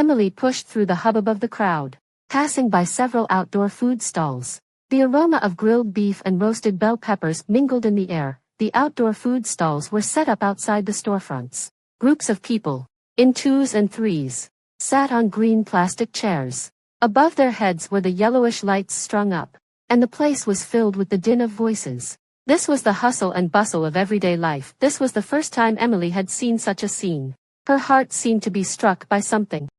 Emily pushed through the hubbub of the crowd, passing by several outdoor food stalls. The aroma of grilled beef and roasted bell peppers mingled in the air. The outdoor food stalls were set up outside the storefronts. Groups of people, in twos and threes, sat on green plastic chairs. Above their heads were the yellowish lights strung up, and the place was filled with the din of voices. This was the hustle and bustle of everyday life. This was the first time Emily had seen such a scene. Her heart seemed to be struck by something,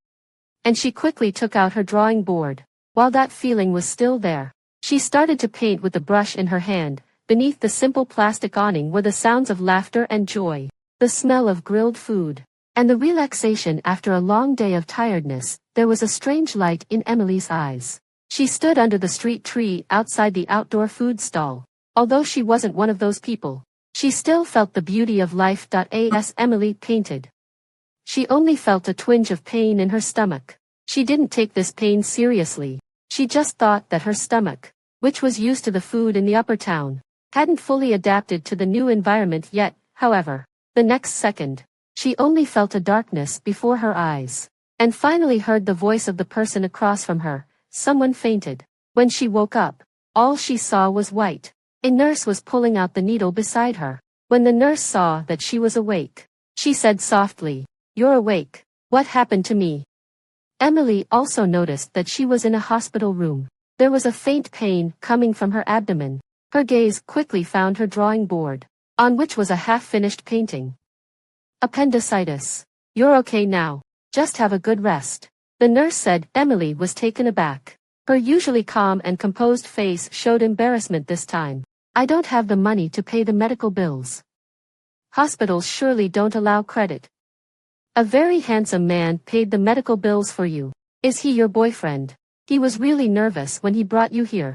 and she quickly took out her drawing board. While that feeling was still there, she started to paint with the brush in her hand. Beneath the simple plastic awning were the sounds of laughter and joy, the smell of grilled food, and the relaxation after a long day of tiredness. There was a strange light in Emily's eyes. She stood under the street tree outside the outdoor food stall. Although she wasn't one of those people, she still felt the beauty of life. As Emily painted, she only felt a twinge of pain in her stomach. She didn't take this pain seriously. She just thought that her stomach, which was used to the food in the upper town, hadn't fully adapted to the new environment yet. However, the next second, she only felt a darkness before her eyes, and finally heard the voice of the person across from her. Someone fainted. When she woke up, all she saw was white. A nurse was pulling out the needle beside her. When the nurse saw that she was awake, she said softly, "You're awake. What happened to me?" Emily also noticed that she was in a hospital room. There was a faint pain coming from her abdomen. Her gaze quickly found her drawing board, on which was a half-finished painting. "Appendicitis. You're okay now. Just have a good rest," the nurse said. Emily was taken aback. Her usually calm and composed face showed embarrassment this time. "I don't have the money to pay the medical bills. Hospitals surely don't allow credit." "A very handsome man paid the medical bills for you. Is he your boyfriend? He was really nervous when he brought you here,"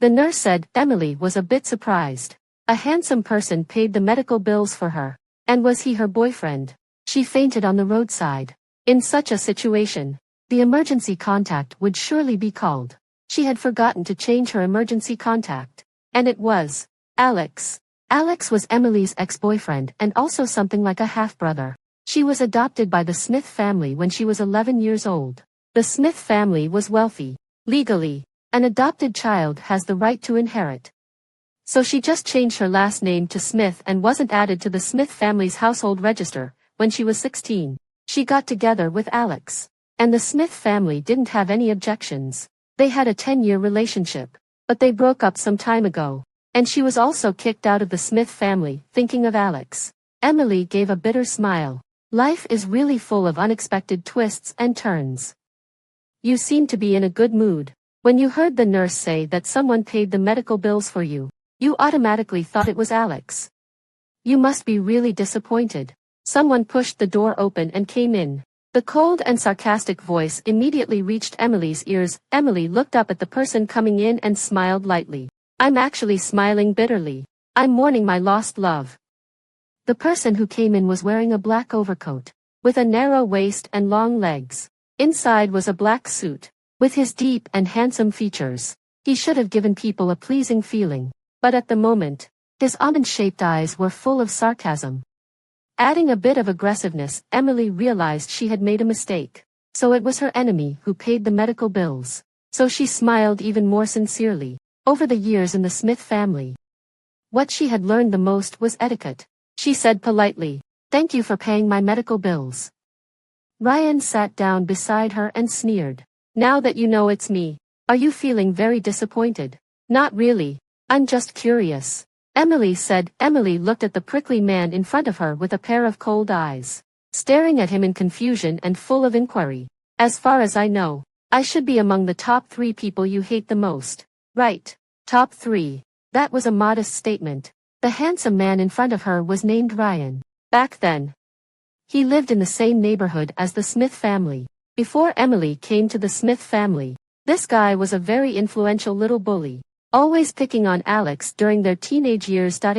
the nurse said. Emily was a bit surprised. A handsome person paid the medical bills for her. And was he her boyfriend? She fainted on the roadside. In such a situation, the emergency contact would surely be called. She had forgotten to change her emergency contact. And it was Alex. Alex was Emily's ex-boyfriend and also something like a half-brother. She was adopted by the Smith family when she was 11 years old. The Smith family was wealthy. Legally, an adopted child has the right to inherit. So she just changed her last name to Smith and wasn't added to the Smith family's household register. When she was 16, she got together with Alex, and the Smith family didn't have any objections. They had a 10-year relationship, but they broke up some time ago, and she was also kicked out of the Smith family. Thinking of Alex, Emily gave a bitter smile. Life is really full of unexpected twists and turns. "You seem to be in a good mood. When you heard the nurse say that someone paid the medical bills for you, you automatically thought it was Alex. You must be really disappointed." Someone pushed the door open and came in. The cold and sarcastic voice immediately reached Emily's ears. Emily looked up at the person coming in and smiled lightly. "I'm actually smiling bitterly. I'm mourning my lost love." The person who came in was wearing a black overcoat, with a narrow waist and long legs. Inside was a black suit. With his deep and handsome features, he should have given people a pleasing feeling. But at the moment, his almond-shaped eyes were full of sarcasm. Adding a bit of aggressiveness, Emily realized she had made a mistake. So it was her enemy who paid the medical bills. So she smiled even more sincerely. Over the years in the Smith family, what she had learned the most was etiquette. She said politely, "Thank you for paying my medical bills." Ryan sat down beside her and sneered. "Now that you know it's me, are you feeling very disappointed?" "Not really. I'm just curious," Emily said. Emily looked at the prickly man in front of her with a pair of cold eyes, staring at him in confusion and full of inquiry. "As far as I know, I should be among the top 3 people you hate the most, right?" Top 3. That was a modest statement. The handsome man in front of her was named Ryan. Back then, he lived in the same neighborhood as the Smith family. Before Emily came to the Smith family, this guy was a very influential little bully, always picking on Alex during their teenage years. At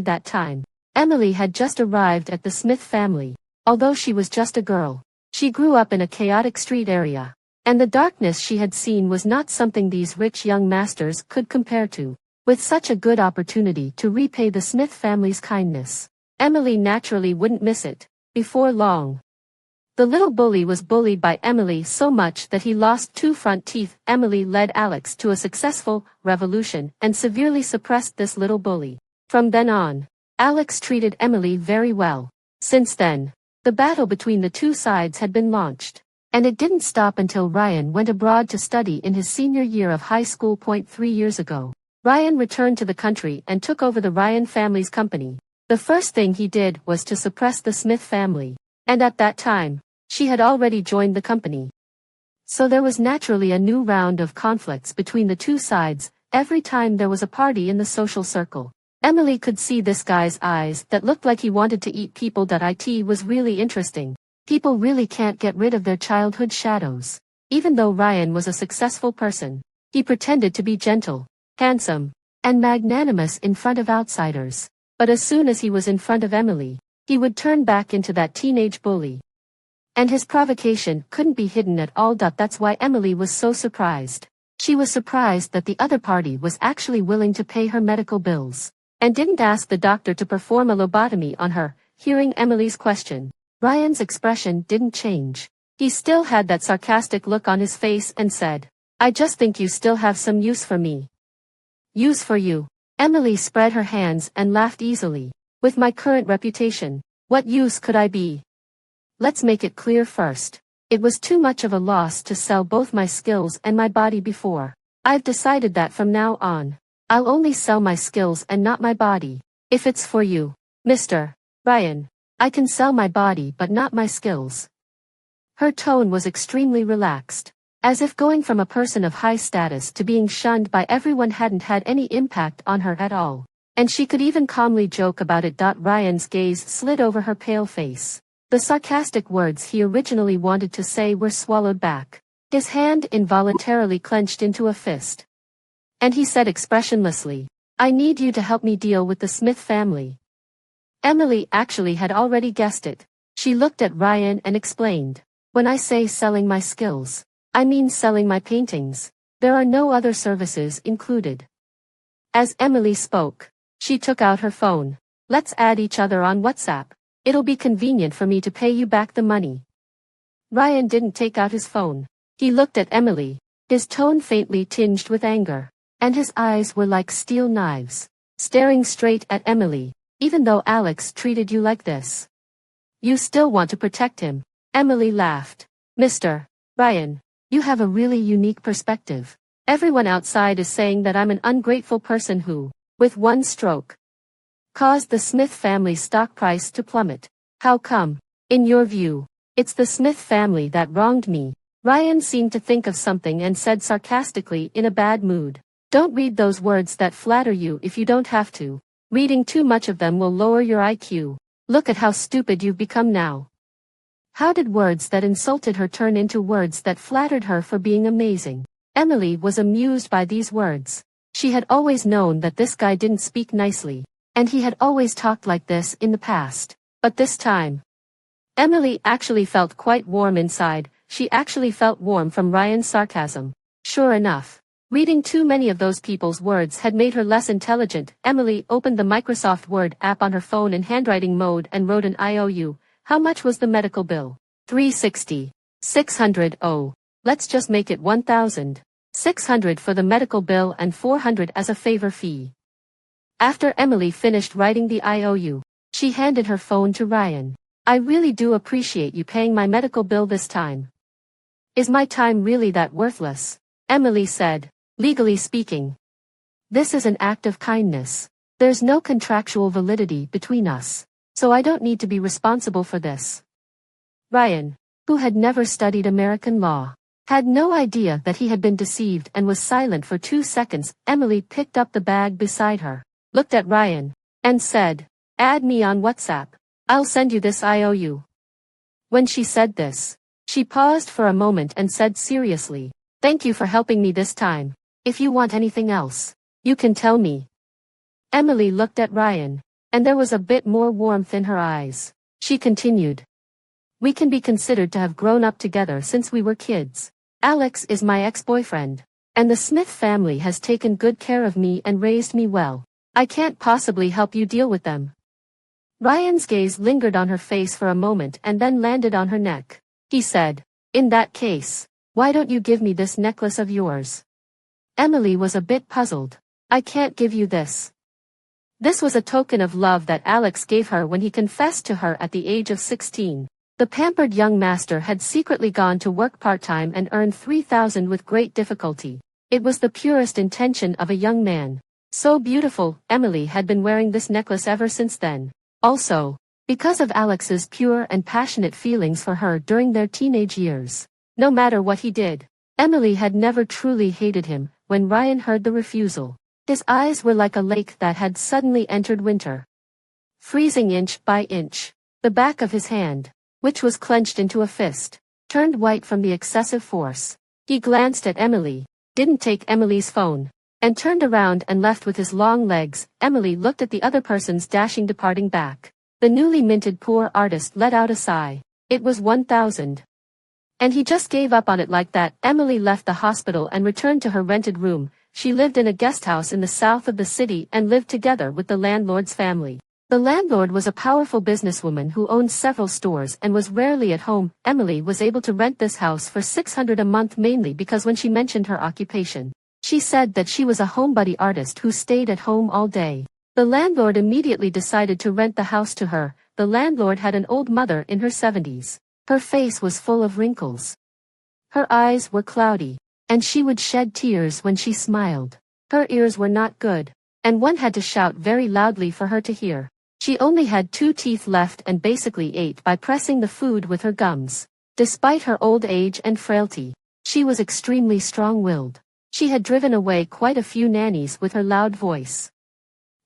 that time, Emily had just arrived at the Smith family. Although she was just a girl, she grew up in a chaotic street area, and the darkness she had seen was not something these rich young masters could compare to. With such a good opportunity to repay the Smith family's kindness, Emily naturally wouldn't miss it. Before long, The little bully was bullied by Emily so much that he lost 2 front teeth. Emily led Alex to a successful revolution and severely suppressed this little bully. From then on, Alex treated Emily very well. Since then, the battle between the two sides had been launched. And it didn't stop until Ryan went abroad to study in his senior year of high school. 3 years ago, Ryan returned to the country and took over the Ryan family's company. The first thing he did was to suppress the Smith family. And at that time, she had already joined the company. So there was naturally a new round of conflicts between the two sides. Every time there was a party in the social circle, Emily could see this guy's eyes that looked like he wanted to eat people. It was really interesting. People really can't get rid of their childhood shadows. Even though Ryan was a successful person, he pretended to be gentle, handsome, and magnanimous in front of outsiders. But as soon as he was in front of Emily, he would turn back into that teenage bully. And his provocation couldn't be hidden at all. That's why Emily was so surprised. She was surprised that the other party was actually willing to pay her medical bills, and didn't ask the doctor to perform a lobotomy on her. Hearing Emily's question, Ryan's expression didn't change. He still had that sarcastic look on his face and said, "I just think you still have some use for me." "Use for you?" Emily spread her hands and laughed easily. "With my current reputation, what use could I be? Let's make it clear first. It was too much of a loss to sell both my skills and my body before. I've decided that from now on, I'll only sell my skills and not my body. If it's for you, Mr. Ryan, I can sell my body but not my skills." Her tone was extremely relaxed, as if going from a person of high status to being shunned by everyone hadn't had any impact on her at all. And she could even calmly joke about it. Ryan's gaze slid over her pale face. The sarcastic words he originally wanted to say were swallowed back. His hand involuntarily clenched into a fist. And he said expressionlessly, "I need you to help me deal with the Smith family." Emily actually had already guessed it. She looked at Ryan and explained, "When I say selling my skills, I mean selling my paintings. There are no other services included." As Emily spoke, she took out her phone. "Let's add each other on WhatsApp. It'll be convenient for me to pay you back the money." Ryan didn't take out his phone. He looked at Emily, his tone faintly tinged with anger, and his eyes were like steel knives, staring straight at Emily. "Even though Alex treated you like this, you still want to protect him?" Emily laughed. "Mr. Ryan, you have a really unique perspective. Everyone outside is saying that I'm an ungrateful person who, with one stroke, caused the Smith family's stock price to plummet. How come, in your view, it's the Smith family that wronged me?" Ryan seemed to think of something and said sarcastically in a bad mood, "Don't read those words that flatter you if you don't have to. Reading too much of them will lower your IQ. Look at how stupid you've become now." How did words that insulted her turn into words that flattered her for being amazing? Emily was amused by these words. She had always known that this guy didn't speak nicely, and he had always talked like this in the past. But this time, Emily actually felt quite warm inside. She actually felt warm from Ryan's sarcasm. Sure enough, reading too many of those people's words had made her less intelligent. Emily opened the Microsoft Word app on her phone in handwriting mode and wrote an IOU. How much was the medical bill? $360. $600. Oh, let's just make it $1,600 for the medical bill and $400 as a favor fee. After Emily finished writing the IOU, she handed her phone to Ryan. "I really do appreciate you paying my medical bill this time." "Is my time really that worthless?" Emily said. "Legally speaking, this is an act of kindness. There's no contractual validity between us, so I don't need to be responsible for this." Ryan, who had never studied American law, had no idea that he had been deceived and was silent for 2 seconds. Emily picked up the bag beside her, looked at Ryan, and said, "Add me on WhatsApp. I'll send you this IOU." When she said this, she paused for a moment and said seriously, "Thank you for helping me this time. If you want anything else, you can tell me." Emily looked at Ryan, and there was a bit more warmth in her eyes. She continued, "We can be considered to have grown up together since we were kids. Alex is my ex-boyfriend, and the Smith family has taken good care of me and raised me well. I can't possibly help you deal with them." Ryan's gaze lingered on her face for a moment and then landed on her neck. He said, "In that case, why don't you give me this necklace of yours?" Emily was a bit puzzled. "I can't give you this." This was a token of love that Alex gave her when he confessed to her at the age of 16. The pampered young master had secretly gone to work part-time and earned 3,000 with great difficulty. It was the purest intention of a young man. So beautiful, Emily had been wearing this necklace ever since then. Also, because of Alex's pure and passionate feelings for her during their teenage years. No matter what he did, Emily had never truly hated him. When Ryan heard the refusal, his eyes were like a lake that had suddenly entered winter. Freezing inch by inch, the back of his hand, which was clenched into a fist, turned white from the excessive force. He glanced at Emily, didn't take Emily's phone, and turned around and left with his long legs. Emily looked at the other person's dashing departing back. The newly minted poor artist let out a sigh. It was 1,000. And he just gave up on it like that. Emily left the hospital and returned to her rented room. She lived in a guest house in the south of the city and lived together with the landlord's family. The landlord was a powerful businesswoman who owned several stores and was rarely at home. Emily was able to rent this house for $600 a month mainly because when she mentioned her occupation, she said that she was a homebody artist who stayed at home all day. The landlord immediately decided to rent the house to her. The landlord had an old mother in her 70s. Her face was full of wrinkles. Her eyes were cloudy, and she would shed tears when she smiled. Her ears were not good, and one had to shout very loudly for her to hear. She only had 2 teeth left and basically ate by pressing the food with her gums. Despite her old age and frailty, she was extremely strong-willed. She had driven away quite a few nannies with her loud voice.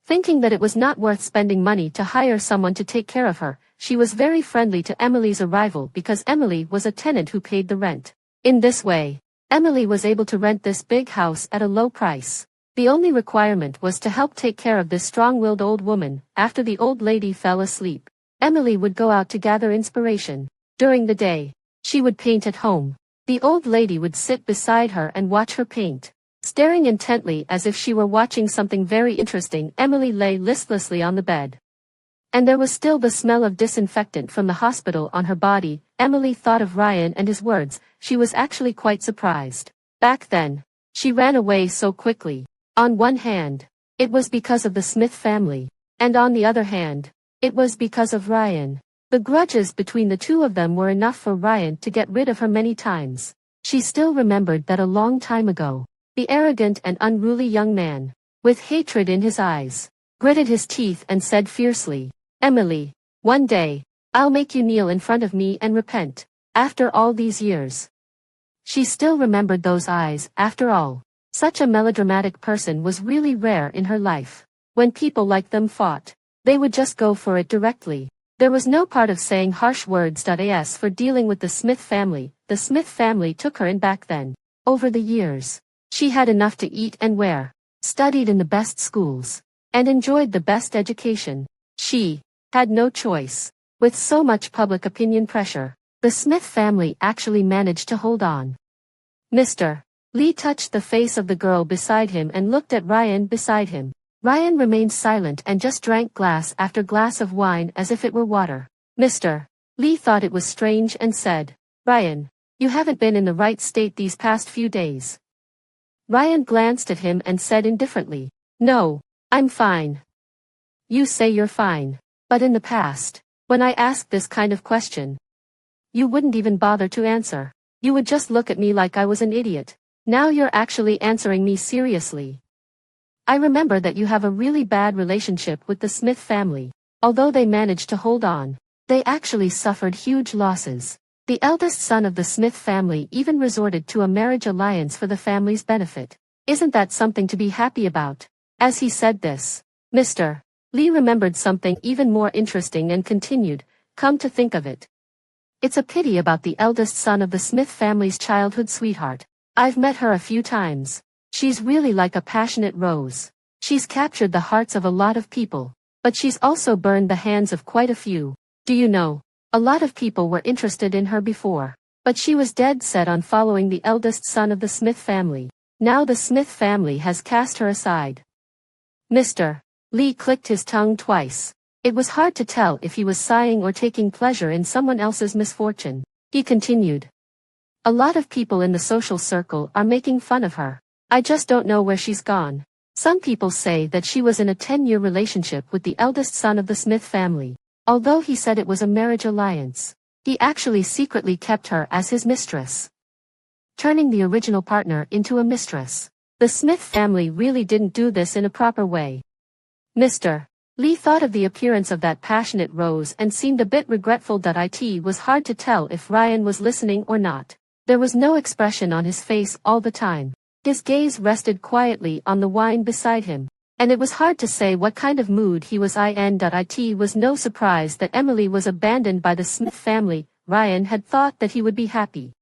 Thinking that it was not worth spending money to hire someone to take care of her, she was very friendly to Emily's arrival because Emily was a tenant who paid the rent. In this way, Emily was able to rent this big house at a low price. The only requirement was to help take care of this strong-willed old woman. After the old lady fell asleep, Emily would go out to gather inspiration. During the day, she would paint at home. The old lady would sit beside her and watch her paint. Staring intently as if she were watching something very interesting, Emily lay listlessly on the bed. And there was still the smell of disinfectant from the hospital on her body. Emily thought of Ryan and his words. She was actually quite surprised. Back then, she ran away so quickly. On one hand, it was because of the Smith family, and on the other hand, it was because of Ryan. The grudges between the two of them were enough for Ryan to get rid of her many times. She still remembered that a long time ago, the arrogant and unruly young man, with hatred in his eyes, gritted his teeth and said fiercely, "Emily, one day, I'll make you kneel in front of me and repent." After all these years, she still remembered those eyes. After all, such a melodramatic person was really rare in her life. When people like them fought, they would just go for it directly. There was no part of saying harsh words. As for dealing with the Smith family, the Smith family took her in back then. Over the years, she had enough to eat and wear, studied in the best schools, and enjoyed the best education. She had no choice. With so much public opinion pressure, the Smith family actually managed to hold on. Mr. Lee touched the face of the girl beside him and looked at Ryan beside him. Ryan remained silent and just drank glass after glass of wine as if it were water. Mr. Lee thought it was strange and said, "Ryan, you haven't been in the right state these past few days." Ryan glanced at him and said indifferently, "No, I'm fine." "You say you're fine, but in the past, when I asked this kind of question, you wouldn't even bother to answer. You would just look at me like I was an idiot. Now you're actually answering me seriously. I remember that you have a really bad relationship with the Smith family. Although they managed to hold on, they actually suffered huge losses. The eldest son of the Smith family even resorted to a marriage alliance for the family's benefit. Isn't that something to be happy about?" As he said this, Mr. Lee remembered something even more interesting and continued, "Come to think of it, it's a pity about the eldest son of the Smith family's childhood sweetheart. I've met her a few times. She's really like a passionate rose. She's captured the hearts of a lot of people, but she's also burned the hands of quite a few. Do you know, a lot of people were interested in her before, but she was dead set on following the eldest son of the Smith family. Now the Smith family has cast her aside." Mr. Lee clicked his tongue twice. It was hard to tell if he was sighing or taking pleasure in someone else's misfortune. He continued. A lot of people in the social circle are making fun of her. I just don't know where she's gone. Some people say that she was in a 10-year relationship with the eldest son of the Smith family. Although he said it was a marriage alliance, he actually secretly kept her as his mistress, turning the original partner into a mistress. The Smith family really didn't do this in a proper way. Mr. Lee thought of the appearance of that passionate Rose and seemed a bit regretful. It was hard to tell if Ryan was listening or not. There was no expression on his face all the time. His gaze rested quietly on the wine beside him, and it was hard to say what kind of mood he was in. It was no surprise that Emily was abandoned by the Smith family. Ryan had thought that he would be happy.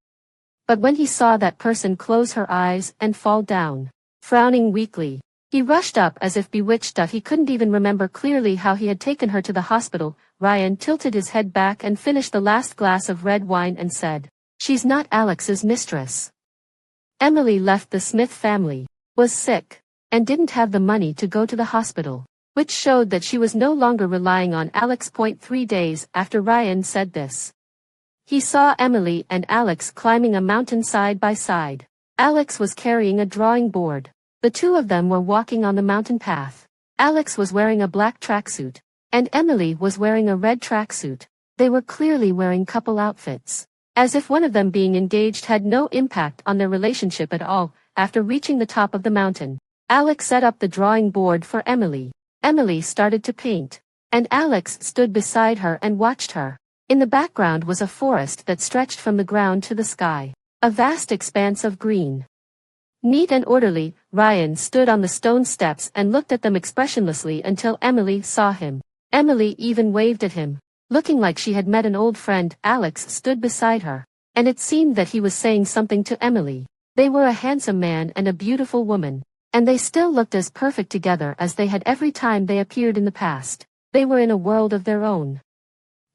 But when he saw that person close her eyes and fall down, frowning weakly, he rushed up as if bewitched. He couldn't even remember clearly how he had taken her to the hospital. Ryan tilted his head back and finished the last glass of red wine and said, "She's not Alex's mistress." Emily left the Smith family, was sick, and didn't have the money to go to the hospital, which showed that she was no longer relying on Alex. 3 days after Ryan said this, he saw Emily and Alex climbing a mountain side by side. Alex was carrying a drawing board. The two of them were walking on the mountain path. Alex was wearing a black tracksuit, and Emily was wearing a red tracksuit. They were clearly wearing couple outfits, as if one of them being engaged had no impact on their relationship at all. After reaching the top of the mountain, Alex set up the drawing board for Emily. Emily started to paint, and Alex stood beside her and watched her. In the background was a forest that stretched from the ground to the sky, a vast expanse of green. Neat and orderly, Ryan stood on the stone steps and looked at them expressionlessly until Emily saw him. Emily even waved at him, looking like she had met an old friend. Alex stood beside her, and it seemed that he was saying something to Emily. They were a handsome man and a beautiful woman, and they still looked as perfect together as they had every time they appeared in the past. They were in a world of their own.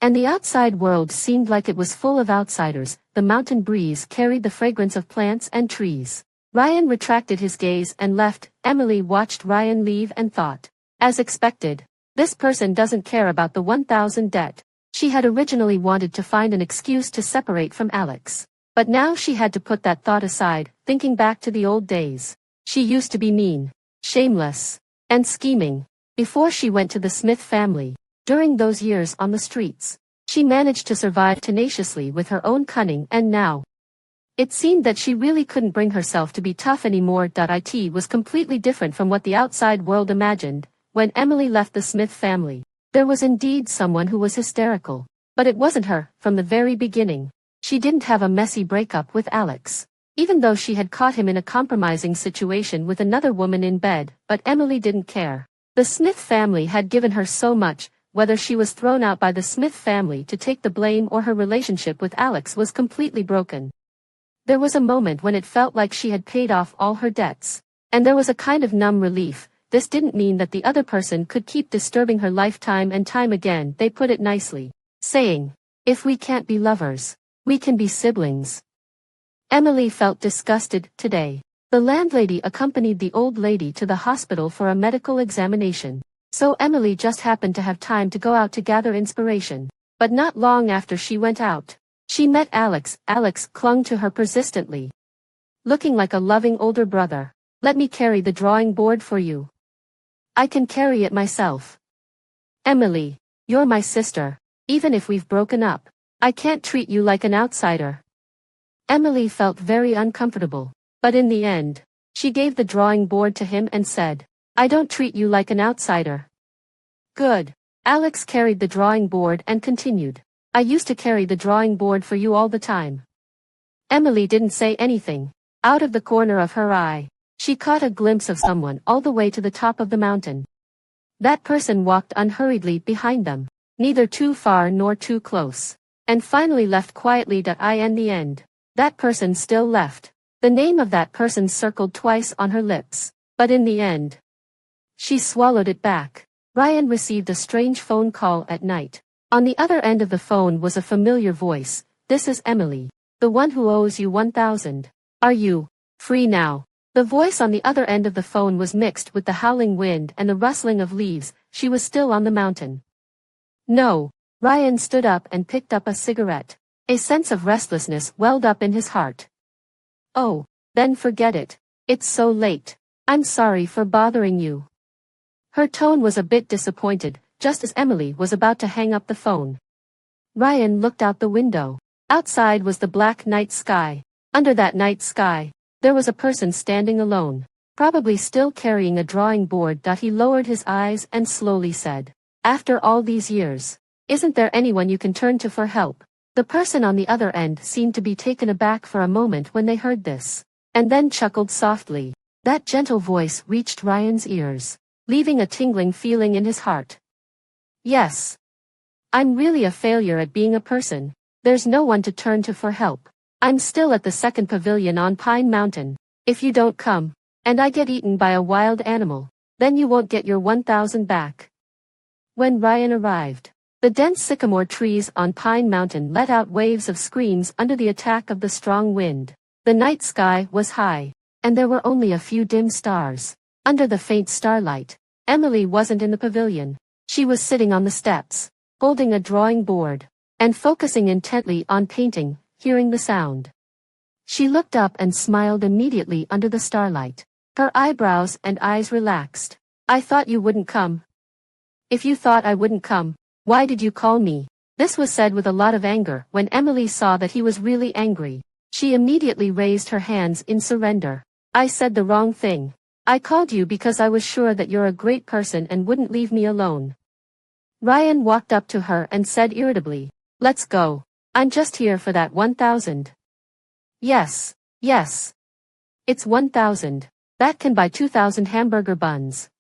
And the outside world seemed like it was full of outsiders. The mountain breeze carried the fragrance of plants and trees. Ryan retracted his gaze and left. Emily watched Ryan leave and thought, as expected, this person doesn't care about the 1,000 debt. She had originally wanted to find an excuse to separate from Alex, but now she had to put that thought aside, thinking back to the old days. She used to be mean, shameless, and scheming, before she went to the Smith family. During those years on the streets, she managed to survive tenaciously with her own cunning, and now it seemed that she really couldn't bring herself to be tough anymore. It was completely different from what the outside world imagined. When Emily left the Smith family, there was indeed someone who was hysterical, but it wasn't her. From the very beginning, she didn't have a messy breakup with Alex, even though she had caught him in a compromising situation with another woman in bed, but Emily didn't care. The Smith family had given her so much. Whether she was thrown out by the Smith family to take the blame or her relationship with Alex was completely broken. There was a moment when it felt like she had paid off all her debts, and there was a kind of numb relief. This didn't mean that the other person could keep disturbing her life time and time again. They put it nicely, saying, "If we can't be lovers, we can be siblings." Emily felt disgusted today. The landlady accompanied the old lady to the hospital for a medical examination, so Emily just happened to have time to go out to gather inspiration. But not long after she went out, she met Alex. Alex clung to her persistently, looking like a loving older brother. "Let me carry the drawing board for you. I can carry it myself." "Emily, you're my sister. Even if we've broken up, I can't treat you like an outsider." Emily felt very uncomfortable, but in the end, she gave the drawing board to him and said, "I don't treat you like an outsider." "Good." Alex carried the drawing board and continued, "I used to carry the drawing board for you all the time." Emily didn't say anything. Out of the corner of her eye, she caught a glimpse of someone all the way to the top of the mountain. That person walked unhurriedly behind them, neither too far nor too close, and finally left quietly. In the end, that person still left. The name of that person circled twice on her lips, but in the end, she swallowed it back. Ryan received a strange phone call at night. On the other end of the phone was a familiar voice. "This is Emily, the one who owes you 1,000. Are you free now?" The voice on the other end of the phone was mixed with the howling wind and the rustling of leaves. She was still on the mountain. "No." Ryan stood up and picked up a cigarette. A sense of restlessness welled up in his heart. Oh, then forget it. It's so late. I'm sorry for bothering you. Her tone was a bit disappointed, just as Emily was about to hang up the phone. Ryan looked out the window. Outside was the black night sky. Under that night sky, there was a person standing alone, probably still carrying a drawing board. He lowered his eyes and slowly said, "After all these years, isn't there anyone you can turn to for help?" The person on the other end seemed to be taken aback for a moment when they heard this, and then chuckled softly. That gentle voice reached Ryan's ears, leaving a tingling feeling in his heart. "Yes. I'm really a failure at being a person. There's no one to turn to for help. I'm still at the second pavilion on Pine Mountain. If you don't come, and I get eaten by a wild animal, then you won't get your 1,000 back." When Ryan arrived, the dense sycamore trees on Pine Mountain let out waves of screams under the attack of the strong wind. The night sky was high, and there were only a few dim stars. Under the faint starlight, Emily wasn't in the pavilion. She was sitting on the steps, holding a drawing board, and focusing intently on painting, hearing the sound. She looked up and smiled immediately under the starlight. Her eyebrows and eyes relaxed. "I thought you wouldn't come." "If you thought I wouldn't come, why did you call me?" This was said with a lot of anger. When Emily saw that he was really angry, she immediately raised her hands in surrender. "I said the wrong thing. I called you because I was sure that you're a great person and wouldn't leave me alone." Ryan walked up to her and said irritably, "Let's go. I'm just here for that 1,000. Yes. It's 1,000. That can buy 2,000 hamburger buns."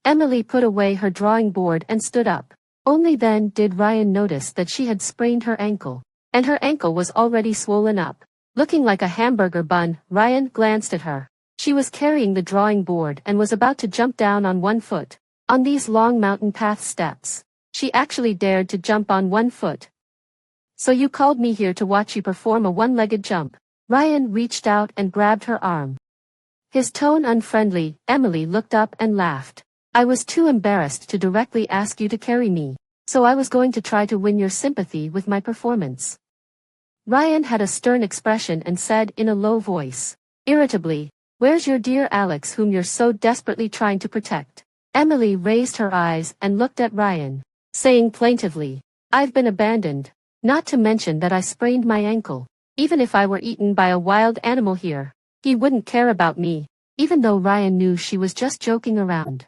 Emily put away her drawing board and stood up. Only then did Ryan notice that she had sprained her ankle, and her ankle was already swollen up. Looking like a hamburger bun, Ryan glanced at her. She was carrying the drawing board and was about to jump down on one foot. On these long mountain path steps, she actually dared to jump on one foot. "So you called me here to watch you perform a one-legged jump?" Ryan reached out and grabbed her arm. His tone unfriendly. Emily looked up and laughed. "I was too embarrassed to directly ask you to carry me, so I was going to try to win your sympathy with my performance." Ryan had a stern expression and said in a low voice, irritably, "Where's your dear Alex whom you're so desperately trying to protect?" Emily raised her eyes and looked at Ryan, saying plaintively, "I've been abandoned, not to mention that I sprained my ankle. Even if I were eaten by a wild animal here, he wouldn't care about me." Even though Ryan knew she was just joking around,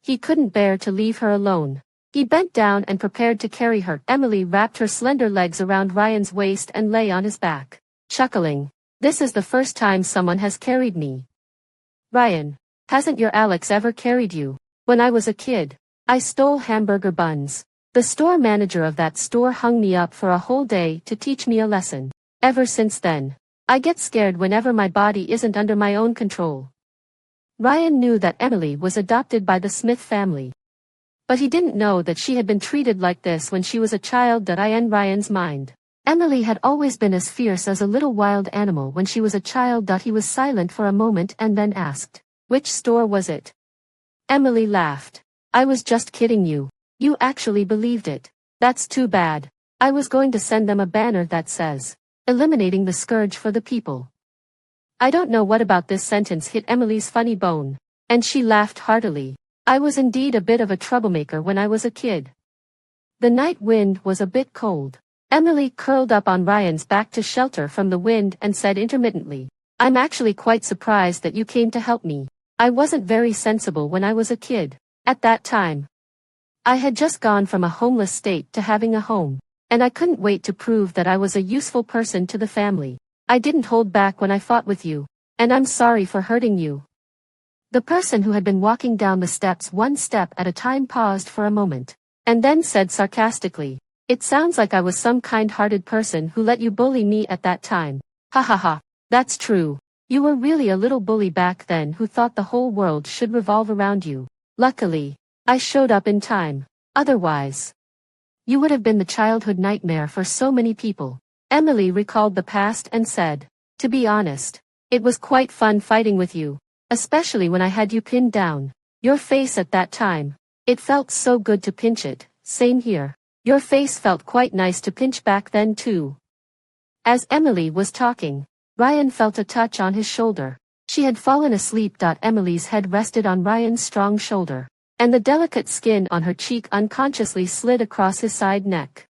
he couldn't bear to leave her alone. He bent down and prepared to carry her. Emily wrapped her slender legs around Ryan's waist and lay on his back, chuckling. "This is the first time someone has carried me." "Ryan, hasn't your Alex ever carried you?" "When I was a kid, I stole hamburger buns. The store manager of that store hung me up for a whole day to teach me a lesson. Ever since then, I get scared whenever my body isn't under my own control." Ryan knew that Emily was adopted by the Smith family, but he didn't know that she had been treated like this when she was a child. In Ryan's mind, Emily had always been as fierce as a little wild animal when she was a child. He was silent for a moment and then asked, "Which store was it?" Emily laughed. "I was just kidding you. You actually believed it. That's too bad. I was going to send them a banner that says, 'Eliminating the scourge for the people.'" I don't know what about this sentence hit Emily's funny bone, and she laughed heartily. "I was indeed a bit of a troublemaker when I was a kid." The night wind was a bit cold. Emily curled up on Ryan's back to shelter from the wind and said intermittently, "I'm actually quite surprised that you came to help me. I wasn't very sensible when I was a kid. At that time, I had just gone from a homeless state to having a home, and I couldn't wait to prove that I was a useful person to the family. I didn't hold back when I fought with you, and I'm sorry for hurting you." The person who had been walking down the steps one step at a time paused for a moment, and then said sarcastically, "It sounds like I was some kind-hearted person who let you bully me at that time. Ha ha ha, that's true. You were really a little bully back then who thought the whole world should revolve around you. Luckily, I showed up in time. Otherwise, you would have been the childhood nightmare for so many people." Emily recalled the past and said, "To be honest, it was quite fun fighting with you, especially when I had you pinned down. Your face at that time, it felt so good to pinch it. Same here. Your face felt quite nice to pinch back then too." As Emily was talking, Ryan felt a touch on his shoulder. She had fallen asleep. Emily's head rested on Ryan's strong shoulder, and the delicate skin on her cheek unconsciously slid across his side neck,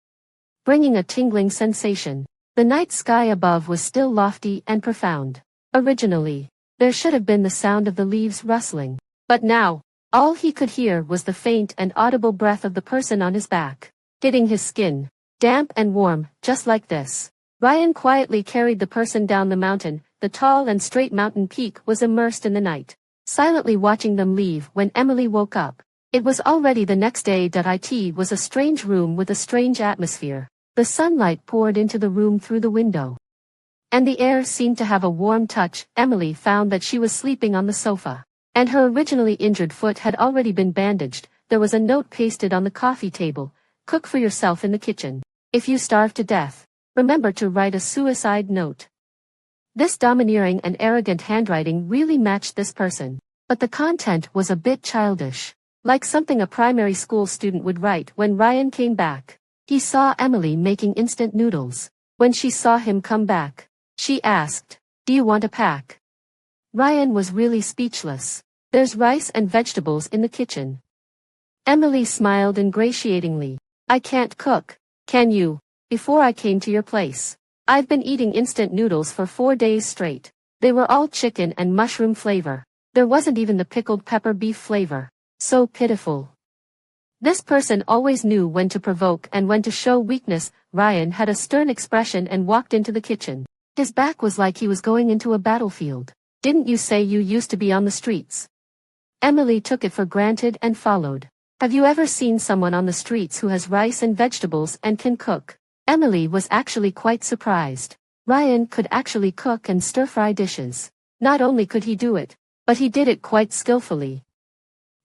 bringing a tingling sensation. The night sky above was still lofty and profound. Originally, there should have been the sound of the leaves rustling, but now, all he could hear was the faint and audible breath of the person on his back, hitting his skin, damp and warm, just like this. Ryan quietly carried the person down the mountain. The tall and straight mountain peak was immersed in the night, silently watching them leave. When Emily woke up, it was already the next day. It was a strange room with a strange atmosphere. The sunlight poured into the room through the window, and the air seemed to have a warm touch. Emily found that she was sleeping on the sofa, and her originally injured foot had already been bandaged. There was a note pasted on the coffee table: "Cook for yourself in the kitchen. If you starve to death, remember to write a suicide note." This domineering and arrogant handwriting really matched this person, but the content was a bit childish, like something a primary school student would write. When Ryan came back, he saw Emily making instant noodles. When she saw him come back, she asked, "Do you want a pack?" Ryan was really speechless. "There's rice and vegetables in the kitchen." Emily smiled ingratiatingly. "I can't cook, can you? Before I came to your place, I've been eating instant noodles for 4 days straight. They were all chicken and mushroom flavor. There wasn't even the pickled pepper beef flavor. So pitiful." This person always knew when to provoke and when to show weakness. Ryan had a stern expression and walked into the kitchen. His back was like he was going into a battlefield. "Didn't you say you used to be on the streets?" Emily took it for granted and followed. "Have you ever seen someone on the streets who has rice and vegetables and can cook?" Emily was actually quite surprised. Ryan could actually cook and stir-fry dishes. Not only could he do it, but he did it quite skillfully.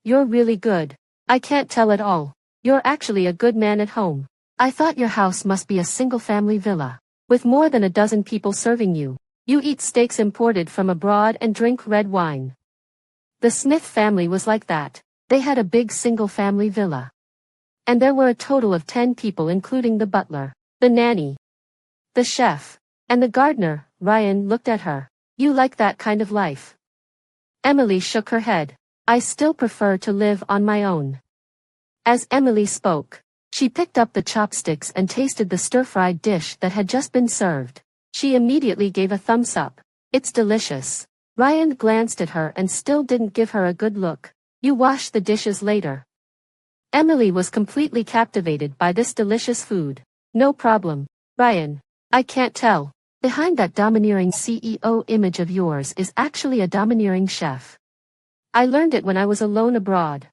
"You're really good. I can't tell at all. You're actually a good man at home. I thought your house must be a single-family villa, with more than a dozen people serving you. You eat steaks imported from abroad and drink red wine." The Smith family was like that. They had a big single-family villa, and there were a total of 10 people, including the butler, the nanny, the chef, and the gardener. Ryan looked at her. "You like that kind of life?" Emily shook her head. "I still prefer to live on my own." As Emily spoke, she picked up the chopsticks and tasted the stir-fried dish that had just been served. She immediately gave a thumbs up. "It's delicious." Ryan glanced at her and still didn't give her a good look. "You wash the dishes later." Emily was completely captivated by this delicious food. "No problem, Ryan. I can't tell. Behind that domineering CEO image of yours is actually a domineering chef. I learned it when I was alone abroad."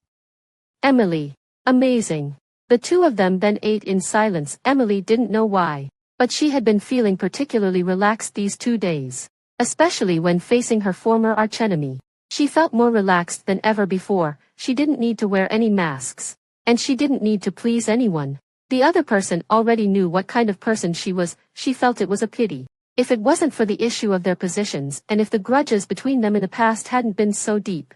Emily. Amazing. The two of them then ate in silence. Emily didn't know why, but she had been feeling particularly relaxed these 2 days, especially when facing her former archenemy. She felt more relaxed than ever before. She didn't need to wear any masks, and she didn't need to please anyone. The other person already knew what kind of person she was. She felt it was a pity, if it wasn't for the issue of their positions and if the grudges between them in the past hadn't been so deep.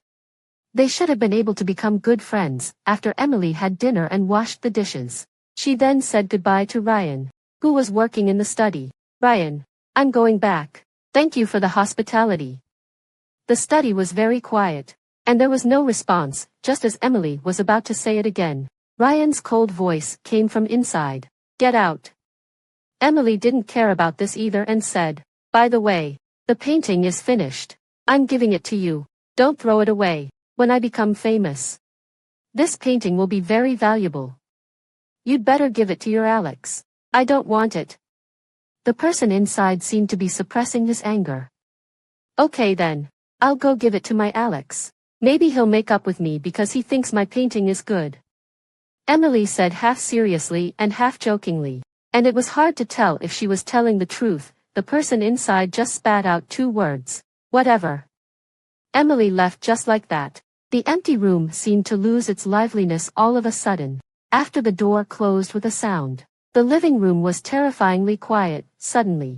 They should have been able to become good friends. After Emily had dinner and washed the dishes, she then said goodbye to Ryan, who was working in the study. "Ryan, I'm going back. Thank you for the hospitality." The study was very quiet, and there was no response. Just as Emily was about to say it again, Ryan's cold voice came from inside. "Get out." Emily didn't care about this either and said, "By the way, the painting is finished. I'm giving it to you. Don't throw it away. When I become famous, this painting will be very valuable. You'd better give it to your Alex." "I don't want it." The person inside seemed to be suppressing his anger. "Okay then, I'll go give it to my Alex. Maybe he'll make up with me because he thinks my painting is good," Emily said half seriously and half jokingly, and it was hard to tell if she was telling the truth. The person inside just spat out 2 words. "Whatever." Emily left just like that. The empty room seemed to lose its liveliness all of a sudden, after the door closed with a sound. The living room was terrifyingly quiet. Suddenly,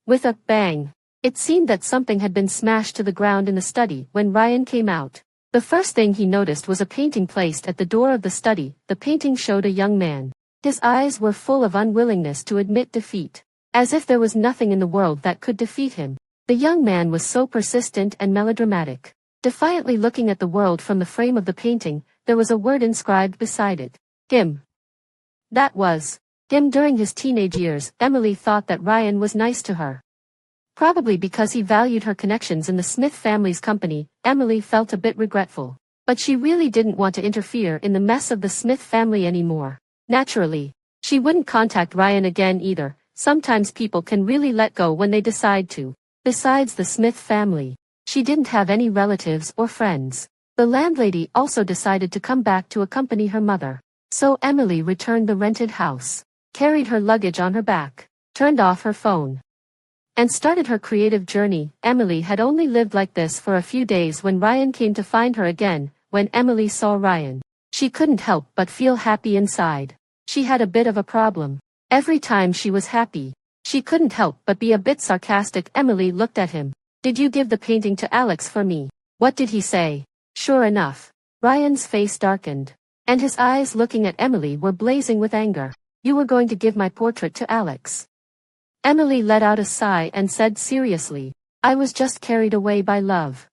with a bang, it seemed that something had been smashed to the ground in the study. When Ryan came out, the first thing he noticed was a painting placed at the door of the study. The painting showed a young man. His eyes were full of unwillingness to admit defeat. as if there was nothing in the world that could defeat him. The young man was so persistent and melodramatic. Defiantly looking at the world from the frame of the painting, there was a word inscribed beside it. Him. That was him. During his teenage years, Emily thought that Ryan was nice to her. Probably because he valued her connections in the Smith family's company, Emily felt a bit regretful. But she really didn't want to interfere in the mess of the Smith family anymore. Naturally, she wouldn't contact Ryan again either. Sometimes people can really let go when they decide to. Besides the Smith family, she didn't have any relatives or friends. The landlady also decided to come back to accompany her mother. So Emily returned the rented house, carried her luggage on her back, turned off her phone, and started her creative journey. Emily had only lived like this for a few days when Ryan came to find her again. When Emily saw Ryan, she couldn't help but feel happy inside. She had a bit of a problem. Every time she was happy, she couldn't help but be a bit sarcastic. Emily looked at him. Did you give the painting to Alex for me? What did he say? Sure enough, Ryan's face darkened, and his eyes looking at Emily were blazing with anger. You were going to give my portrait to Alex? Emily let out a sigh and said seriously, I was just carried away by love.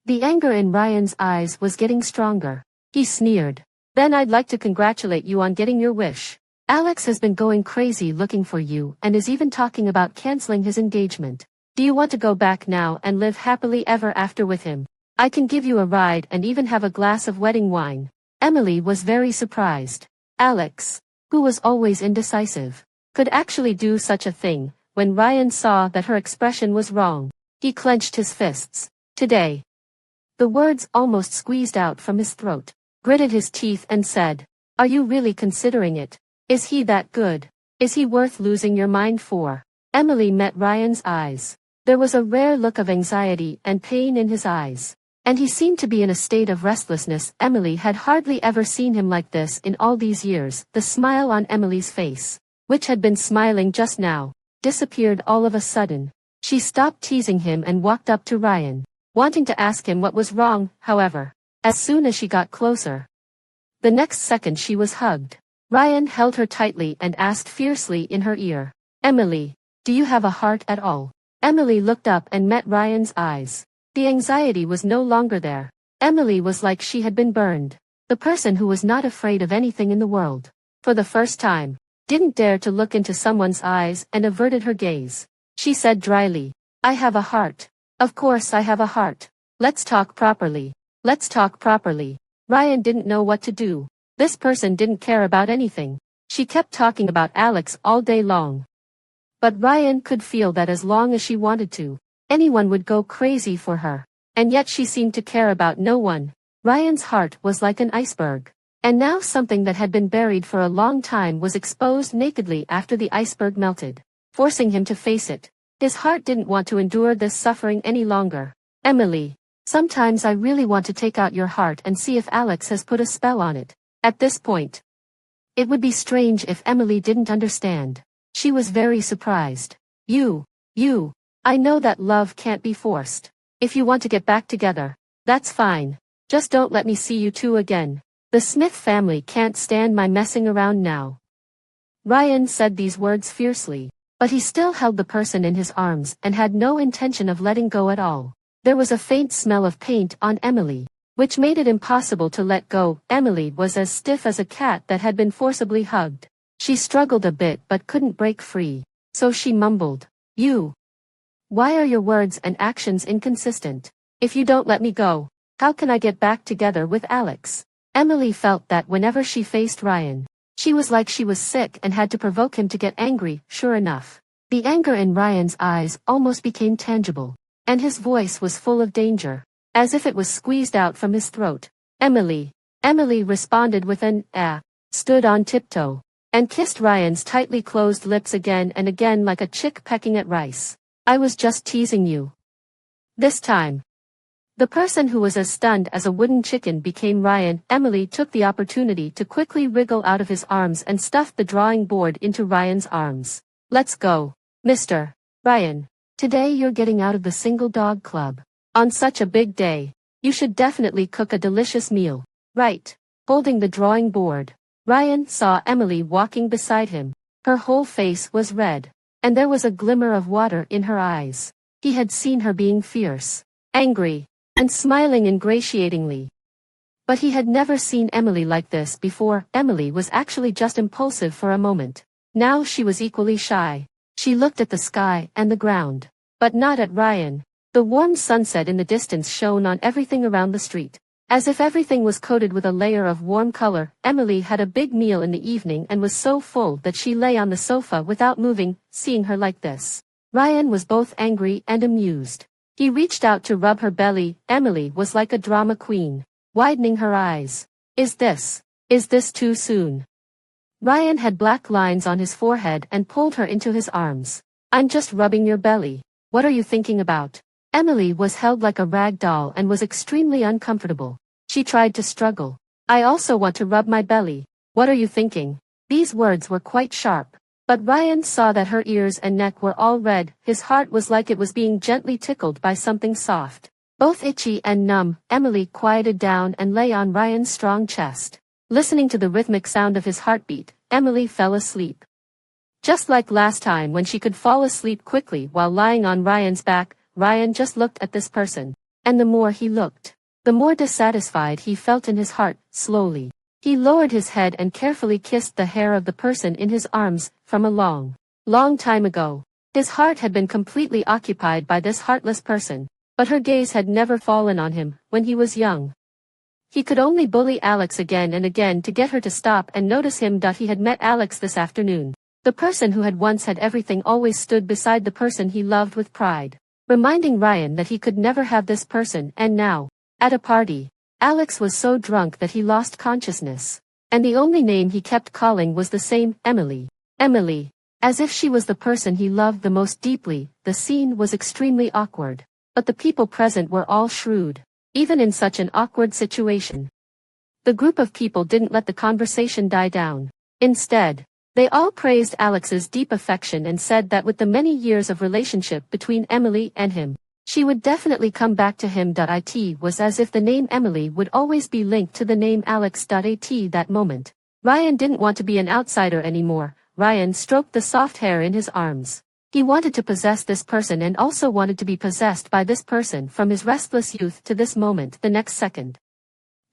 The anger in Ryan's eyes was getting stronger. He sneered. Then I'd like to congratulate you on getting your wish. Alex has been going crazy looking for you and is even talking about canceling his engagement. Do you want to go back now and live happily ever after with him? I can give you a ride and even have a glass of wedding wine. Emily was very surprised. Alex, who was always indecisive, could actually do such a thing. When Ryan saw that her expression was wrong, he clenched his fists. Today. The words almost squeezed out from his throat, gritted his teeth and said, Are you really considering it? Is he that good? Is he worth losing your mind for? Emily met Ryan's eyes. There was a rare look of anxiety and pain in his eyes, and he seemed to be in a state of restlessness. Emily had hardly ever seen him like this in all these years. The smile on Emily's face, which had been smiling just now, disappeared all of a sudden. She stopped teasing him and walked up to Ryan, wanting to ask him what was wrong. However, as soon as she got closer, the next second she was hugged. Ryan held her tightly and asked fiercely in her ear, Emily, do you have a heart at all? Emily looked up and met Ryan's eyes. The anxiety was no longer there. Emily was like she had been burned. The person who was not afraid of anything in the world, for the first time, didn't dare to look into someone's eyes and averted her gaze. She said dryly, I have a heart. Of course I have a heart. Let's talk properly. Let's talk properly. Ryan didn't know what to do. This person didn't care about anything. She kept talking about Alex all day long. But Ryan could feel that as long as she wanted to, anyone would go crazy for her. And yet she seemed to care about no one. Ryan's heart was like an iceberg. And now something that had been buried for a long time was exposed nakedly after the iceberg melted, forcing him to face it. His heart didn't want to endure this suffering any longer. Emily, sometimes I really want to take out your heart and see if Alex has put a spell on it. At this point, it would be strange if Emily didn't understand. She was very surprised. You, I know that love can't be forced. If you want to get back together, that's fine. Just don't let me see you two again. The Smith family can't stand my messing around now. Ryan said these words fiercely, but he still held the person in his arms and had no intention of letting go at all. There was a faint smell of paint on Emily, which made it impossible to let go. Emily was as stiff as a cat that had been forcibly hugged. She struggled a bit but couldn't break free, so she mumbled, Why are your words and actions inconsistent? If you don't let me go, how can I get back together with Alex? Emily felt that whenever she faced Ryan, she was like she was sick and had to provoke him to get angry. Sure enough, the anger in Ryan's eyes almost became tangible, and his voice was full of danger, as if it was squeezed out from his throat. Emily responded with an stood on tiptoe, and kissed Ryan's tightly closed lips again and again like a chick pecking at rice. I was just teasing you. This time, the person who was as stunned as a wooden chicken became Ryan. Emily took the opportunity to quickly wriggle out of his arms and stuffed the drawing board into Ryan's arms. Let's go, Mr. Ryan. Today you're getting out of the single dog club. On such a big day, you should definitely cook a delicious meal. Right. Holding the drawing board, Ryan saw Emily walking beside him. Her whole face was red. and there was a glimmer of water in her eyes. He had seen her being fierce, angry, and smiling ingratiatingly. But he had never seen Emily like this before. Emily was actually just impulsive for a moment. Now she was equally shy. She looked at the sky and the ground, but not at Ryan. The warm sunset in the distance shone on everything around the street. As if everything was coated with a layer of warm color. Emily had a big meal in the evening and was so full that she lay on the sofa without moving. Seeing her like this, Ryan was both angry and amused. He reached out to rub her belly. Emily was like a drama queen, widening her eyes. Is this too soon? Ryan had black lines on his forehead and pulled her into his arms. I'm just rubbing your belly. What are you thinking about? Emily was held like a rag doll and was extremely uncomfortable. She tried to struggle. I also want to rub my belly. What are you thinking? These words were quite sharp. But Ryan saw that her ears and neck were all red. His heart was like it was being gently tickled by something soft. Both itchy and numb, Emily quieted down and lay on Ryan's strong chest. Listening to the rhythmic sound of his heartbeat, Emily fell asleep. Just like last time when she could fall asleep quickly while lying on Ryan's back, Ryan just looked at this person. And the more he looked, the more dissatisfied he felt in his heart. Slowly, he lowered his head and carefully kissed the hair of the person in his arms. From a long, long time ago, his heart had been completely occupied by this heartless person, but her gaze had never fallen on him. When he was young, he could only bully Alex again and again to get her to stop and notice him. He had met Alex this afternoon. The person who had once had everything always stood beside the person he loved with pride, reminding Ryan that he could never have this person. And now, at a party, Alex was so drunk that he lost consciousness, and the only name he kept calling was the same, Emily. Emily, as if she was the person he loved the most deeply. The scene was extremely awkward, but the people present were all shrewd. Even in such an awkward situation, the group of people didn't let the conversation die down. Instead, they all praised Alex's deep affection and said that with the many years of relationship between Emily and him, she would definitely come back to him. It was as if the name Emily would always be linked to the name Alex. At that moment, Ryan didn't want to be an outsider anymore. Ryan stroked the soft hair in his arms. He wanted to possess this person and also wanted to be possessed by this person. From his restless youth to this moment, the next second,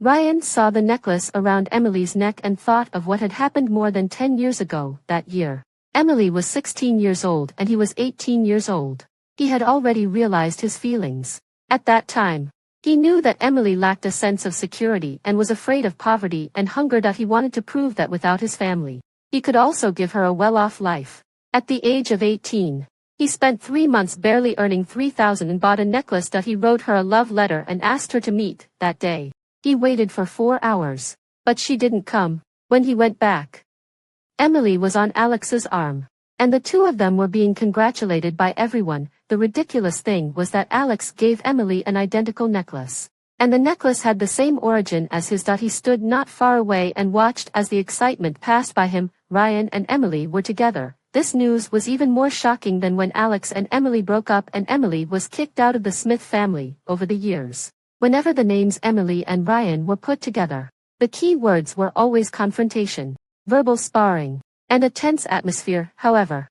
Ryan saw the necklace around Emily's neck and thought of what had happened more than 10 years ago. That year, Emily was 16 years old and he was 18 years old. He had already realized his feelings. At that time, he knew that Emily lacked a sense of security and was afraid of poverty and hunger. He wanted to prove that without his family, he could also give her a well-off life. At the age of 18, he spent 3 months barely earning $3,000 and bought a necklace. He wrote her a love letter and asked her to meet that day. He waited for 4 hours, but she didn't come. When he went back, Emily was on Alex's arm, and the two of them were being congratulated by everyone. The ridiculous thing was that Alex gave Emily an identical necklace, and the necklace had the same origin as his. He stood not far away and watched as the excitement passed by him. Ryan and Emily were together. This news was even more shocking than when Alex and Emily broke up and Emily was kicked out of the Smith family. Over the years, whenever the names Emily and Ryan were put together, the key words were always confrontation, verbal sparring, and a tense atmosphere. However,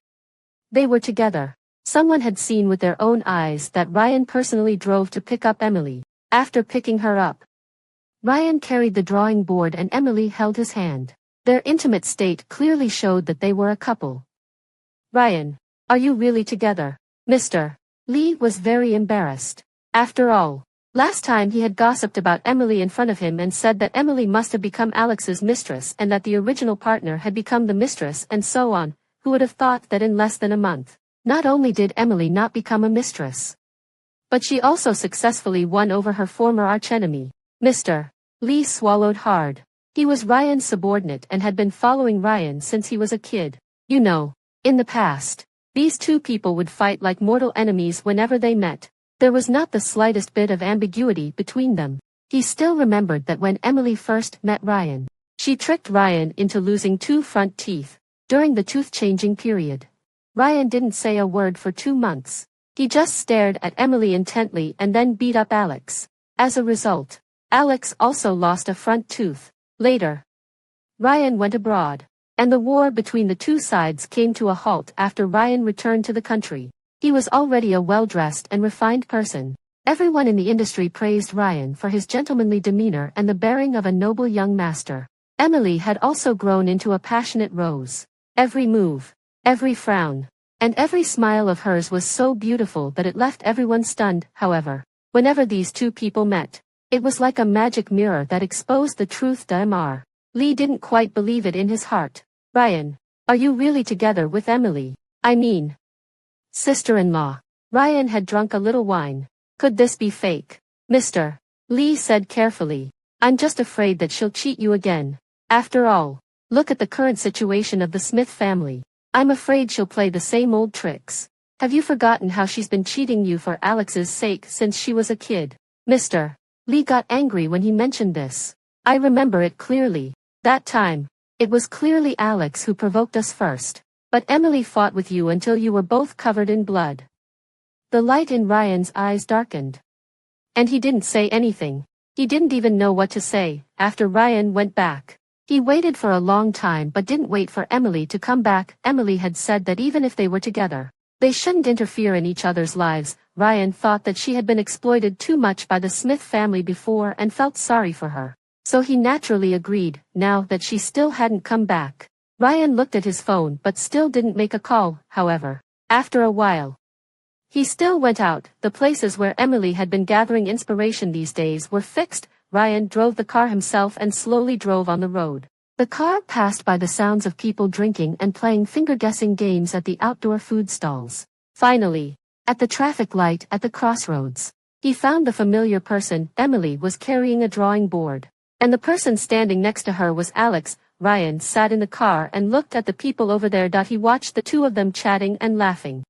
they were together. Someone had seen with their own eyes that Ryan personally drove to pick up Emily. After picking her up, Ryan carried the drawing board and Emily held his hand. Their intimate state clearly showed that they were a couple. Ryan, are you really together? Mr. Lee was very embarrassed. After all, last time he had gossiped about Emily in front of him and said that Emily must have become Alex's mistress and that the original partner had become the mistress and so on. Who would have thought that in less than a month, not only did Emily not become a mistress, but she also successfully won over her former archenemy. Mr. Lee swallowed hard. He was Ryan's subordinate and had been following Ryan since he was a kid. You know, in the past, these two people would fight like mortal enemies whenever they met. There was not the slightest bit of ambiguity between them. He still remembered that when Emily first met Ryan, she tricked Ryan into losing 2 front teeth. During the tooth-changing period, Ryan didn't say a word for 2 months. He just stared at Emily intently and then beat up Alex. As a result, Alex also lost a front tooth. Later, Ryan went abroad. And the war between the two sides came to a halt after Ryan returned to the country. He was already a well-dressed and refined person. Everyone in the industry praised Ryan for his gentlemanly demeanor and the bearing of a noble young master. Emily had also grown into a passionate rose. Every move, every frown, and every smile of hers was so beautiful that it left everyone stunned. However, whenever these two people met, it was like a magic mirror that exposed the truth. Mr. Lee didn't quite believe it in his heart. Ryan, are you really together with Emily? I mean, sister-in-law. Ryan had drunk a little wine. Could this be fake? Mr. Lee said carefully. I'm just afraid that she'll cheat you again. After all, look at the current situation of the Smith family. I'm afraid she'll play the same old tricks. Have you forgotten how she's been cheating you for Alex's sake since she was a kid? Mr. Lee got angry when he mentioned this. I remember it clearly. That time, it was clearly Alex who provoked us first. But Emily fought with you until you were both covered in blood. The light in Ryan's eyes darkened. And he didn't say anything. He didn't even know what to say. After Ryan went back, he waited for a long time but didn't wait for Emily to come back. Emily had said that even if they were together, they shouldn't interfere in each other's lives. Ryan thought that she had been exploited too much by the Smith family before and felt sorry for her. So he naturally agreed. Now that she still hadn't come back, Ryan looked at his phone but still didn't make a call. However, after a while, he still went out. The places where Emily had been gathering inspiration these days were fixed. Ryan drove the car himself and slowly drove on the road. The car passed by the sounds of people drinking and playing finger-guessing games at the outdoor food stalls. Finally, at the traffic light at the crossroads, he found the familiar person. Emily was carrying a drawing board, and the person standing next to her was Alex. Ryan sat in the car and looked at the people over there. He watched the two of them chatting and laughing,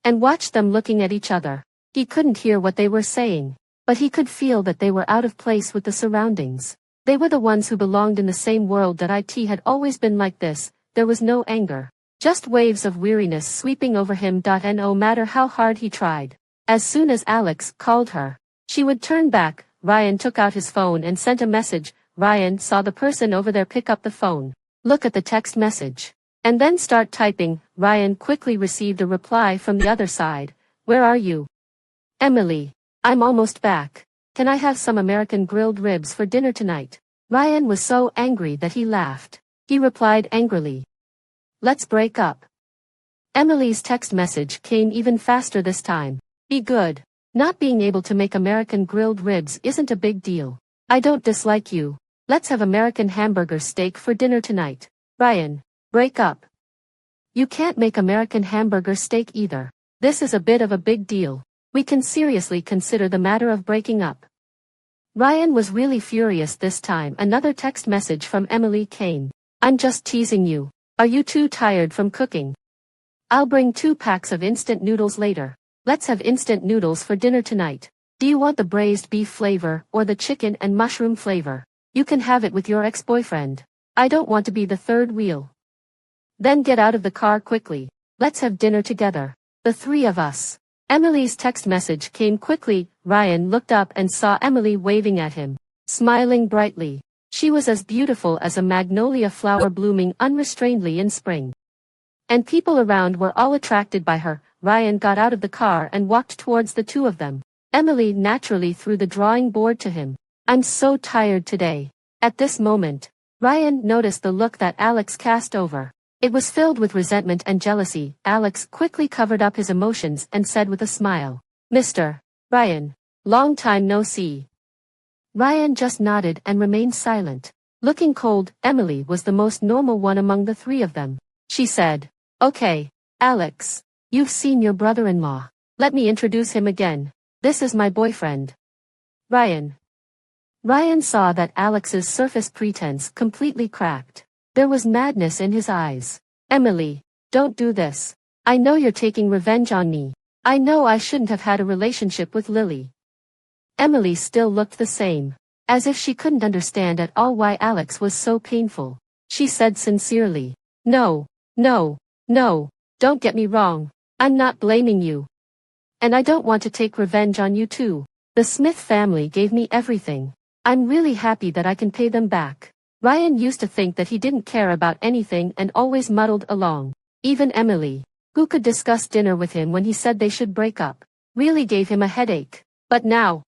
and watched them looking at each other. He couldn't hear what they were saying, but he could feel that they were out of place with the surroundings. They were the ones who belonged in the same world. That it had always been like this. There was no anger, just waves of weariness sweeping over him. And no matter how hard he tried, as soon as Alex called her, she would turn back. Ryan took out his phone and sent a message. Ryan saw the person over there pick up the phone, look at the text message, and then start typing. Ryan quickly received a reply from the other side. Where are you? Emily. I'm almost back. Can I have some American grilled ribs for dinner tonight? Ryan was so angry that he laughed. He replied angrily, let's break up. Emily's text message came even faster this time. Be good. Not being able to make American grilled ribs isn't a big deal. I don't dislike you. Let's have American hamburger steak for dinner tonight. Ryan, break up. You can't make American hamburger steak either. This is a bit of a big deal. We can seriously consider the matter of breaking up. Ryan was really furious this time. Another text message from Emily came. I'm just teasing you. Are you too tired from cooking? I'll bring 2 packs of instant noodles later. Let's have instant noodles for dinner tonight. Do you want the braised beef flavor or the chicken and mushroom flavor? You can have it with your ex-boyfriend. I don't want to be the third wheel. Then get out of the car quickly. Let's have dinner together. The 3 of us. Emily's text message came quickly. Ryan looked up and saw Emily waving at him, smiling brightly. She was as beautiful as a magnolia flower blooming unrestrainedly in spring. And people around were all attracted by her. Ryan got out of the car and walked towards the 2 of them. Emily naturally threw the drawing board to him. I'm so tired today. At this moment, Ryan noticed the look that Alex cast over. It was filled with resentment and jealousy. Alex quickly covered up his emotions and said with a smile, Mr. Ryan, long time no see. Ryan just nodded and remained silent. Looking cold, Emily was the most normal one among the 3 of them. She said, okay, Alex, you've seen your brother-in-law. Let me introduce him again. This is my boyfriend, Ryan. Ryan saw that Alex's surface pretense completely cracked. There was madness in his eyes. Emily, don't do this. I know you're taking revenge on me. I know I shouldn't have had a relationship with Lily. Emily still looked the same, as if she couldn't understand at all why Alex was so painful. She said sincerely, no, don't get me wrong. I'm not blaming you. And I don't want to take revenge on you too. The Smith family gave me everything. I'm really happy that I can pay them back. Ryan used to think that he didn't care about anything and always muddled along. Even Emily, who could discuss dinner with him when he said they should break up, really gave him a headache. But now,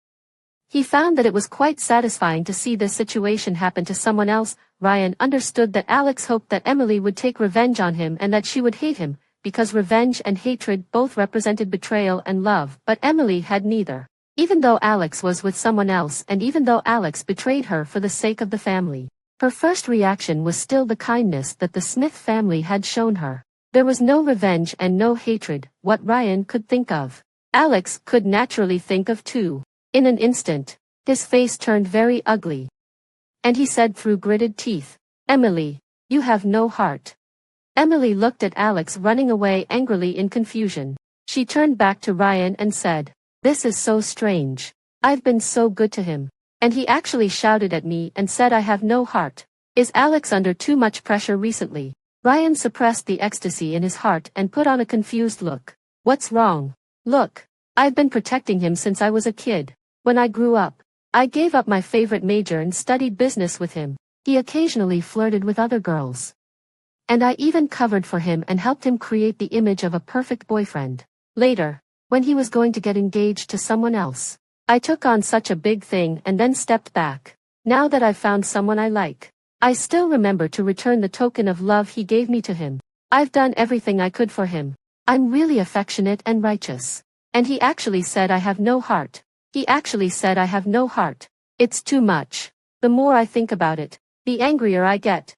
he found that it was quite satisfying to see this situation happen to someone else. Ryan understood that Alex hoped that Emily would take revenge on him and that she would hate him, because revenge and hatred both represented betrayal and love, but Emily had neither. Even though Alex was with someone else and even though Alex betrayed her for the sake of the family, her first reaction was still the kindness that the Smith family had shown her. There was no revenge and no hatred, what Ryan could think of. Alex could naturally think of too. In an instant, his face turned very ugly. And he said through gritted teeth, "Emily, you have no heart." Emily looked at Alex running away angrily in confusion. She turned back to Ryan and said, "This is so strange. I've been so good to him. And he actually shouted at me and said I have no heart. Is Alex under too much pressure recently?" Ryan suppressed the ecstasy in his heart and put on a confused look. "What's wrong? Look, I've been protecting him since I was a kid. When I grew up, I gave up my favorite major and studied business with him. He occasionally flirted with other girls. And I even covered for him and helped him create the image of a perfect boyfriend. Later, when he was going to get engaged to someone else, I took on such a big thing and then stepped back. Now that I've found someone I like, I still remember to return the token of love he gave me to him. I've done everything I could for him. I'm really affectionate and righteous. And he actually said I have no heart. He actually said I have no heart. It's too much. The more I think about it, the angrier I get."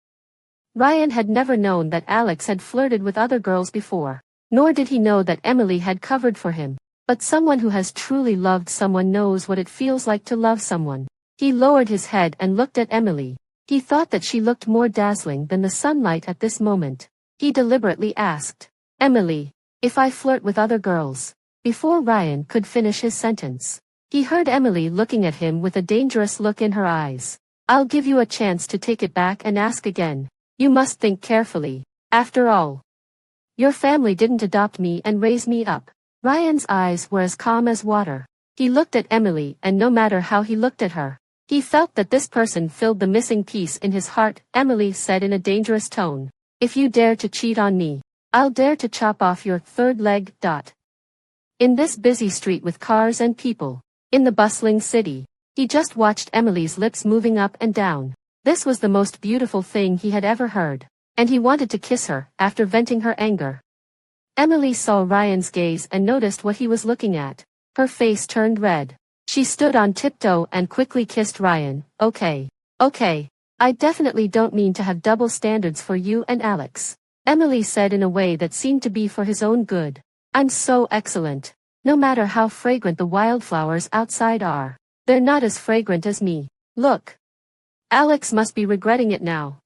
Ryan had never known that Alex had flirted with other girls before, nor did he know that Emily had covered for him. But someone who has truly loved someone knows what it feels like to love someone. He lowered his head and looked at Emily. He thought that she looked more dazzling than the sunlight at this moment. He deliberately asked, "Emily, if I flirt with other girls?" Before Ryan could finish his sentence, he heard Emily looking at him with a dangerous look in her eyes. "I'll give you a chance to take it back and ask again. You must think carefully. After all, your family didn't adopt me and raise me up." Ryan's eyes were as calm as water. He looked at Emily, and no matter how he looked at her, he felt that this person filled the missing piece in his heart. Emily said in a dangerous tone, "If you dare to cheat on me, I'll dare to chop off your third leg." In this busy street with cars and people, in the bustling city, he just watched Emily's lips moving up and down. This was the most beautiful thing he had ever heard, and he wanted to kiss her after venting her anger. Emily saw Ryan's gaze and noticed what he was looking at. Her face turned red. She stood on tiptoe and quickly kissed Ryan. Okay, I definitely don't mean to have double standards for you and Alex," Emily said in a way that seemed to be for his own good. "I'm so excellent. No matter how fragrant the wildflowers outside are, they're not as fragrant as me. Look. Alex must be regretting it now."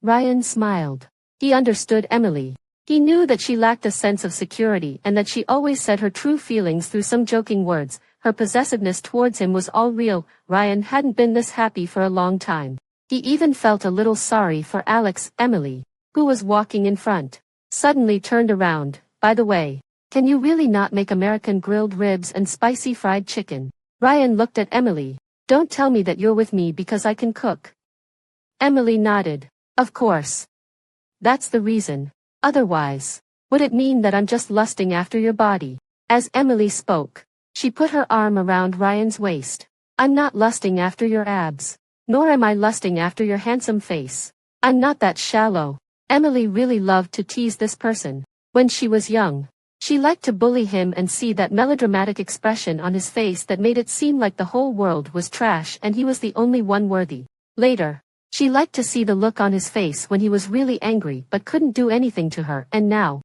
Ryan smiled. He understood Emily. He knew that she lacked a sense of security and that she always said her true feelings through some joking words. Her possessiveness towards him was all real. Ryan hadn't been this happy for a long time. He even felt a little sorry for Alex. Emily, who was walking in front, suddenly turned around. "By the way, can you really not make American grilled ribs and spicy fried chicken?" Ryan looked at Emily. "Don't tell me that you're with me because I can cook." Emily nodded. "Of course. That's the reason. Otherwise, would it mean that I'm just lusting after your body?" As Emily spoke, she put her arm around Ryan's waist. "I'm not lusting after your abs. Nor am I lusting after your handsome face. I'm not that shallow." Emily really loved to tease this person. When she was young, she liked to bully him and see that melodramatic expression on his face that made it seem like the whole world was trash and he was the only one worthy. Later, she liked to see the look on his face when he was really angry but couldn't do anything to her, and now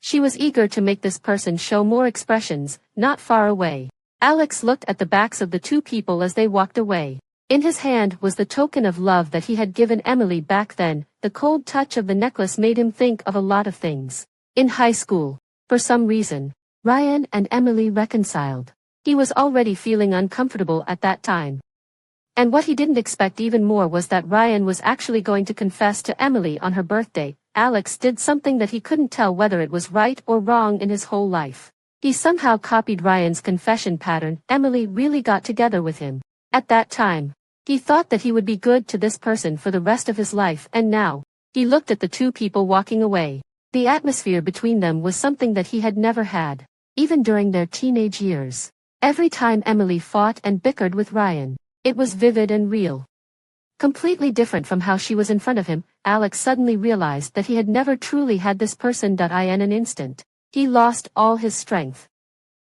she was eager to make this person show more expressions. Not far away, Alex looked at the backs of the two people as they walked away. In his hand was the token of love that he had given Emily back then. The cold touch of the necklace made him think of a lot of things. In high school, for some reason, Ryan and Emily reconciled. He was already feeling uncomfortable at that time. And what he didn't expect even more was that Ryan was actually going to confess to Emily on her birthday. Alex did something that he couldn't tell whether it was right or wrong in his whole life. He somehow copied Ryan's confession pattern. Emily really got together with him. At that time, He thought that he would be good to this person for the rest of his life, and now, he looked at the two people walking away. The atmosphere between them was something that he had never had, even during their teenage years. Every time Emily fought and bickered with Ryan, it was vivid and real. Completely different from how she was in front of him, Alex suddenly realized that he had never truly had this person. In an instant, he lost all his strength.